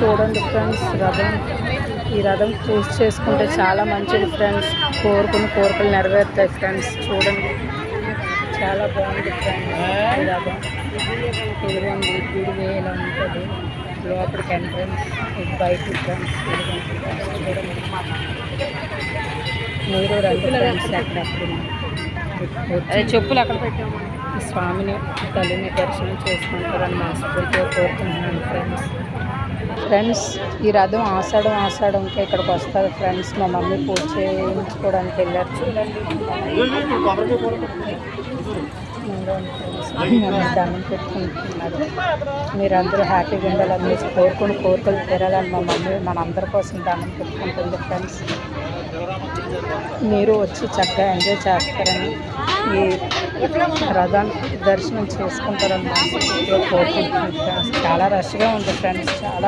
చూడండి ఫ్రెండ్స్ రథం. ఈ రథం పూజ చేసుకుంటే చాలా మంచిది ఫ్రెండ్స్. కోరికలు నెరవేరుతాయి ఫ్రెండ్స్. చూడండి చాలా బాగుంది ఫ్రెండ్స్ ఈ రథం. ఇదిగోండి గుడి ఇలా ఉంటుంది. లోపలికి ఎంట్రన్స్, ఇది బయట ఫ్రెండ్స్. చూడండి మీరు రండి ఫ్రెండ్స్. అక్కడ చెప్పులు అక్కడ పెట్టాము. ఈ స్వామిని తల్లిని దర్శనం చేసుకుంటారని మనస్ఫూర్తిగా కోరుకుంటున్నాను ఫ్రెండ్స్. ఈ రథం ఆషాఢంకి ఇక్కడికి వస్తారు ఫ్రెండ్స్. మా మమ్మీ పూజ చేయించుకోవడానికి వెళ్ళారు. చూడండి దండం పెట్టుకుంటున్నారు. మీరందరూ హ్యాపీగా ఉండాలని కోరికలు తీరాలని మా మమ్మీ మనందరి కోసం దండం పెట్టుకుంటుంది ఫ్రెండ్స్. మీరు వచ్చి చక్కగా ఎంజాయ్ చేస్తారని, ఈ రథాన్ని దర్శనం చేసుకుంటారని మనస్ఫూర్తిగా కోరుకుంటున్నాను ఫ్రెండ్స్. చాలా రష్గా ఉంది ఫ్రెండ్స్. చాలా